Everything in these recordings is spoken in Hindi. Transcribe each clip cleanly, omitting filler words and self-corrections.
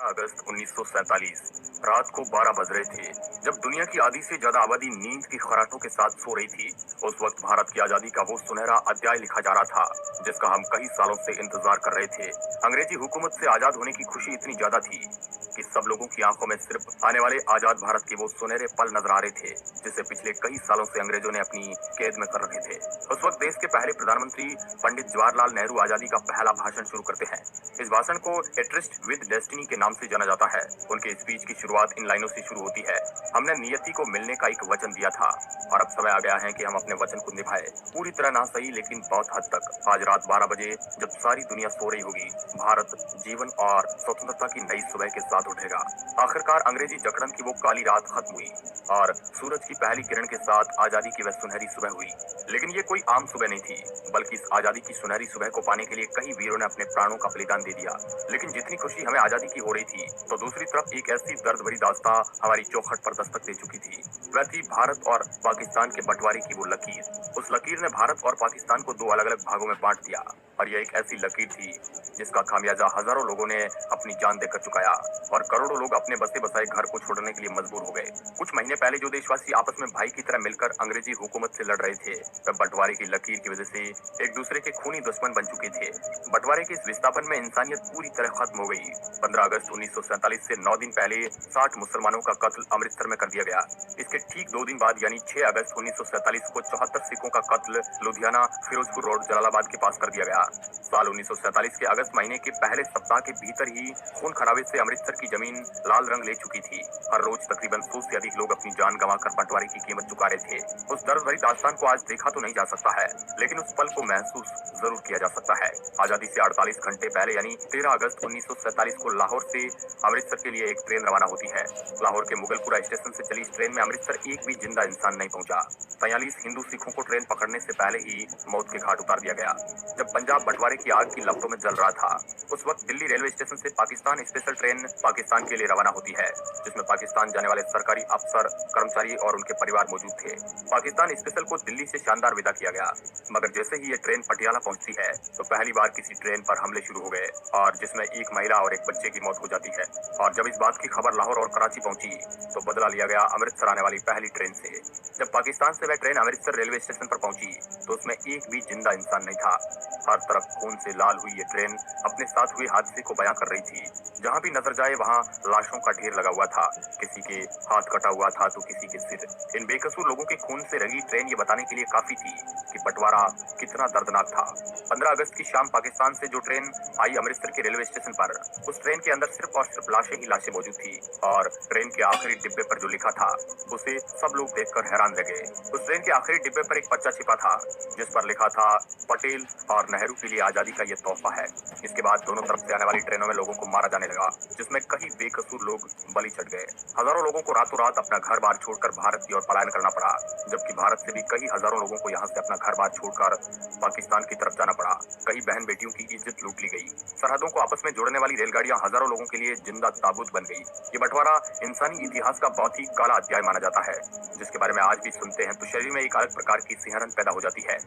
अगस्त 1947 रात को 12 बज रहे थे जब दुनिया की आधी से ज्यादा आबादी नींद की खराटों के साथ सो रही थी। उस वक्त भारत की आजादी का वो सुनहरा अध्याय लिखा जा रहा था जिसका हम कई सालों से इंतजार कर रहे थे। अंग्रेजी हुकूमत से आजाद होने की खुशी इतनी ज्यादा थी कि सब लोगों की आंखों में सिर्फ आने वाले आजाद भारत के वो सुनहरे पल नजर आ रहे थे जिसे पिछले कई सालों से अंग्रेजों ने अपनी कैद में कर रखे थे। उस वक्त देश के पहले प्रधानमंत्री पंडित जवाहरलाल नेहरू आजादी का पहला भाषण शुरू करते हैं। इस भाषण को ए ट्रिस्ट विद डेस्टिनी के नाम से जाना जाता है। उनके स्पीच की शुरुआत इन लाइनों से शुरू होती है, हमने नियति को मिलने का एक वचन दिया था और अब समय आ गया है कि हम अपने वचन को निभाएं। पूरी तरह ना सही लेकिन बहुत हद तक। आज रात 12 बजे जब सारी दुनिया सो रही होगी, भारत जीवन और स्वतंत्रता की नई सुबह के साथ उठेगा। आखिरकार अंग्रेजी जकड़न की वो काली रात खत्म हुई और सूरज की पहली किरण के साथ आजादी की वह सुनहरी सुबह हुई। लेकिन ये कोई आम सुबह नहीं थी, बल्कि इस आजादी की सुनहरी सुबह को पाने के लिए कई वीरों ने अपने प्राणों का बलिदान दे दिया। लेकिन जितनी खुशी हमें आजादी की हो रही थी, तो दूसरी तरफ एक ऐसी दर्द भरी दास्तां हमारी चौखट पर दस्तक दे चुकी थी। वह थी भारत और पाकिस्तान के बंटवारे की वो लकीर। उस लकीर ने भारत और पाकिस्तान को दो अलग अलग भागों में बांट दिया और यह एक ऐसी लकीर थी जिसका खामियाजा हजारों लोगों ने अपनी जान देकर चुकाया और करोड़ों लोग अपने बसे बसाए घर को छोड़ने के लिए मजबूर हो गए। कुछ महीने पहले जो देशवासी आपस में भाई की तरह मिलकर अंग्रेजी हुकूमत से लड़ रहे थे, वह बंटवारे की लकीर की वजह से एक दूसरे के खूनी दुश्मन बन चुके थे। बंटवारे के इस विस्थापन में इंसानियत पूरी तरह खत्म हो गई। 15 अगस्त 1947 से 9 दिन पहले 60 मुसलमानों का कत्ल अमृतसर में कर दिया गया। इसके ठीक 2 दिन बाद यानी 6 अगस्त 1947 को 74 सिखों का कत्ल लुधियाना फिरोजपुर रोड जलालाबाद के पास कर दिया गया। साल 1947 के अगस्त महीने के पहले सप्ताह के भीतर ही खून खराबे से अमृतसर की जमीन लाल रंग ले चुकी थी। हर रोज तकरीबन 100 से अधिक लोग अपनी जान गंवाकर बंटवारे की कीमत चुका रहे थे। उस दर्द भरी दास्तान को आज देखा तो नहीं जा सकता है, लेकिन उस पल को महसूस जरूर किया जा सकता है। आजादी से 48 घंटे पहले यानी 13 अगस्त 1947 को लाहौर से अमृतसर के लिए एक ट्रेन रवाना होती है। लाहौर के मुगलपुरा स्टेशन से चली इस ट्रेन में अमृतसर एक भी जिंदा इंसान नहीं पहुंचा। 43 हिंदू सिखों को ट्रेन पकड़ने से पहले ही मौत के घाट उतार दिया गया। जब पंजाब बंटवारे की आग की लपटों में जल रहा था, उस वक्त दिल्ली रेलवे स्टेशन से पाकिस्तान स्पेशल ट्रेन पाकिस्तान के लिए रवाना होती है, जिसमें पाकिस्तान जाने वाले सरकारी अफसर, कर्मचारी और उनके परिवार मौजूद थे। पाकिस्तान स्पेशल को दिल्ली से शानदार विदा किया गया, मगर जैसे ही ये ट्रेन पटियाला पहुंचती है तो पहली बार किसी ट्रेन पर हमले शुरू हो गए और जिसमें एक महिला और एक बच्चे की मौत हो जाती है। और जब इस बात की खबर लाहौर और कराची पहुंची तो बदला लिया गया अमृतसर आने वाली पहली ट्रेन से। जब पाकिस्तान से वह ट्रेन अमृतसर रेलवे स्टेशन पर पहुंची तो उसमें एक भी जिंदा इंसान नहीं था। हर तरफ खून से लाल हुई ये ट्रेन अपने साथ हुए हादसे को बयां कर रही थी। जहां भी नजर जाए वहां लाशों का ढेर लगा हुआ था, किसी के हाथ कटा हुआ था तो किसी के सिर। इन बेकसूर लोगों के खून से रंगी ट्रेन ये बताने के लिए काफी थी कि बंटवारा कितना दर्दनाक था। 15 अगस्त की शाम पाकिस्तान से जो ट्रेन आई अमृतसर के रेलवे स्टेशन पर, उस ट्रेन के अंदर सिर्फ और सिर्फ लाशें ही लाशें मौजूद थी और ट्रेन के आखिरी डिब्बे पर जो लिखा था उसे सब लोग देखकर हैरान रह गए। उस ट्रेन के आखिरी डिब्बे पर एक पर्चा छिपा था जिस पर लिखा था, पटेल और नेहरू के लिए आजादी का ये तोहफा है। इसके बाद दोनों तरफ से आने वाली ट्रेनों में लोगों को मारा जाने लगा, जिसमें कई बेकसूर लोग बलि चढ़ गए। हजारों लोगों को रातों रात अपना घर बार छोड़कर भारत की ओर पलायन करना पड़ा, जबकि भारत से भी कई हजारों लोगों को यहाँ से अपना घर बार छोड़कर पाकिस्तान की तरफ जाना पड़ा। कई बहन बेटियों की इज्जत लूट ली गई। सरहदों को आपस में जोड़ने वाली रेलगाड़ियां हजारों लोगों के लिए जिंदा ताबूत बन गई। ये बंटवारा इंसानी इतिहास का बहुत ही काला अध्याय माना जाता है, जिसके बारे में आज भी सुनते हैं तो शरीर में एक अलग प्रकार की सिहरन पैदा हो जाती है।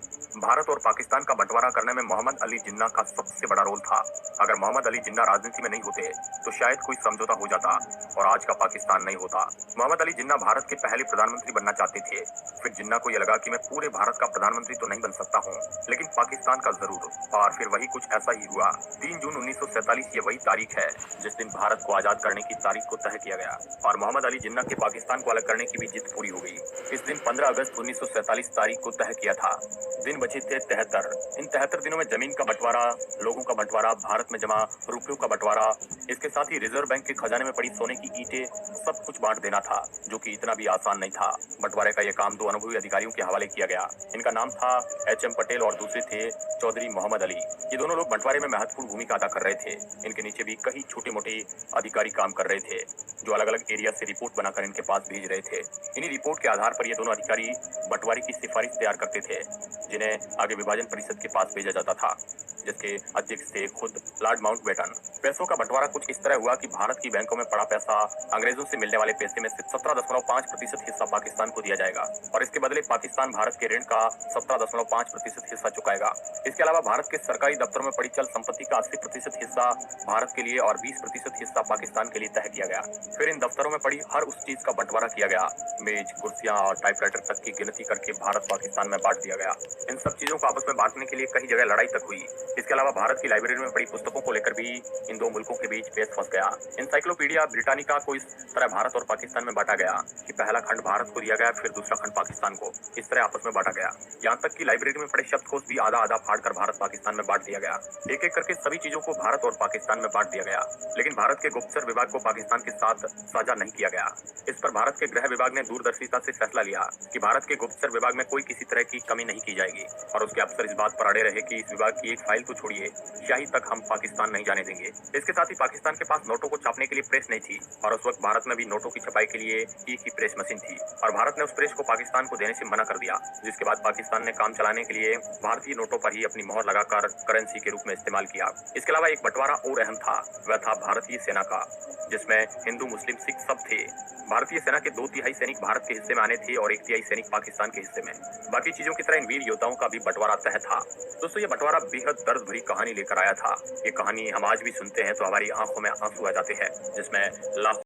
भारत और पाकिस्तान का बंटवारा करने में मोहम्मद अली जिन्ना का सबसे बड़ा रोल था। अगर मोहम्मद अली जिन्ना राजनीति में नहीं होते तो शायद कोई समझौता हो जाता और आज का पाकिस्तान नहीं होता। मोहम्मद अली जिन्ना भारत के पहले प्रधानमंत्री बनना चाहते थे। फिर जिन्ना को यह लगा कि मैं पूरे भारत का प्रधानमंत्री तो नहीं बन सकता हूँ, लेकिन पाकिस्तान का जरूर। और फिर वही कुछ ऐसा ही हुआ। 3 जून 1947 ये वही तारीख है जिस दिन भारत को आजाद करने की तारीख को तय किया गया और मोहम्मद अली जिन्ना के पाकिस्तान को अलग करने की भी जिद पूरी हो गई। इस दिन 15 अगस्त 1947 तारीख को तय किया था। दिन बचे थे 73। इन 73 दिनों में जमीन का बंटवारा, लोगों का बंटवारा, भारत में जमा रुपयों का बंटवारा, इसके साथ ही रिजर्व बैंक के खजाने में पड़ी सोने की ईंटें, सब कुछ बांट देना था, जो कि इतना भी आसान नहीं था। बंटवारे का यह काम 2 अनुभवी अधिकारियों के हवाले किया गया। इनका नाम था HM पटेल और दूसरे थे चौधरी मोहम्मद अली। ये दोनों लोग बंटवारे में महत्वपूर्ण भूमिका अदा कर रहे थे। इनके नीचे भी कई छोटे मोटे अधिकारी काम कर रहे थे जो अलग अलग एरिया से रिपोर्ट बनाकर इनके पास भेज रहे थे। इन्हीं रिपोर्ट के आधार पर ये दोनों अधिकारी बंटवारे की सिफारिश तैयार करते थे, जिन्हें आगे विभाजन परिषद के पास भेजा जाता था। जिसके अध्यक्ष थे खुद लॉर्ड माउंटबेटन। पैसों का बंटवारा कुछ इस तरह हुआ कि भारत की बैंकों में पड़ा पैसा अंग्रेजों से मिलने वाले पैसे में से 17.5% हिस्सा पाकिस्तान को दिया जाएगा और इसके बदले पाकिस्तान भारत के ऋण का 17.5% हिस्सा चुकाएगा। इसके अलावा भारत के सरकारी दफ्तरों में पड़ी चल संपत्ति का 80% हिस्सा भारत के लिए और 20% हिस्सा पाकिस्तान के लिए तय किया गया। फिर इन दफ्तरों में पड़ी हर उस चीज का बंटवारा किया गया। मेज, कुर्सियां और टाइपराइटर तक की गिनती करके भारत पाकिस्तान में बांट दिया गया। इन सब चीजों को आपस में बांटने के लिए कई जगह लड़ाई तक हुई। इसके अलावा भारत की लाइब्रेरी में पड़ी पुस्तकों को लेकर भी इन दो मुल्कों के बीच पेच फंस गया। इंसाइक्लोपीडिया ब्रिटानिका को इस तरह भारत और पाकिस्तान में बांटा गया कि पहला खंड भारत को दिया गया, फिर दूसरा खंड पाकिस्तान को। इस तरह आपस में बांटा गया। यहाँ तक कि लाइब्रेरी में पड़े शब्दकोश भी आधा आधा फाड़कर भारत पाकिस्तान में बांट दिया गया। एक एक करके सभी चीजों को भारत और पाकिस्तान में बांट दिया गया, लेकिन भारत के गुप्तचर विभाग को पाकिस्तान के साथ साझा नहीं किया गया। इस पर भारत के गृह विभाग ने दूरदर्शिता से फैसला लिया कि भारत के गुप्तचर विभाग में कोई किसी तरह की कमी नहीं की जाएगी और उसके अफसर इस बात पर अड़े रहे कि इस विभाग की एक फाइल तो छोड़िए, स्याही तक हम पाकिस्तान नहीं जाने देंगे। इसके साथ ही पाकिस्तान के पास नोटों को छापने के लिए प्रेस नहीं थी और उस वक्त भारत में भी नोटों की छपाई के लिए एक ही प्रेस मशीन थी और भारत ने उस प्रेस को पाकिस्तान को देने से मना कर दिया, जिसके बाद पाकिस्तान ने काम चलाने के लिए भारतीय नोटों पर ही अपनी मोहर लगाकर करेंसी के रूप में इस्तेमाल किया। इसके अलावा एक बंटवारा और अहम था, वह था भारतीय सेना का, जिसमें हिंदू, मुस्लिम, सिख सब थे। भारतीय सेना के 2/3 सैनिक भारत के हिस्से में आने थे और 1/3 सैनिक पाकिस्तान के हिस्से में। बाकी चीजों की तरह इन वीर योद्धाओं का भी बंटवारा तय था। दोस्तों, ये बंटवारा बेहद दर्द भरी कहानी लेकर आया था। ये कहानी हम आज भी सुनते हैं तो हमारी आंखों में आंसू आ जाते हैं, जिसमें लाखों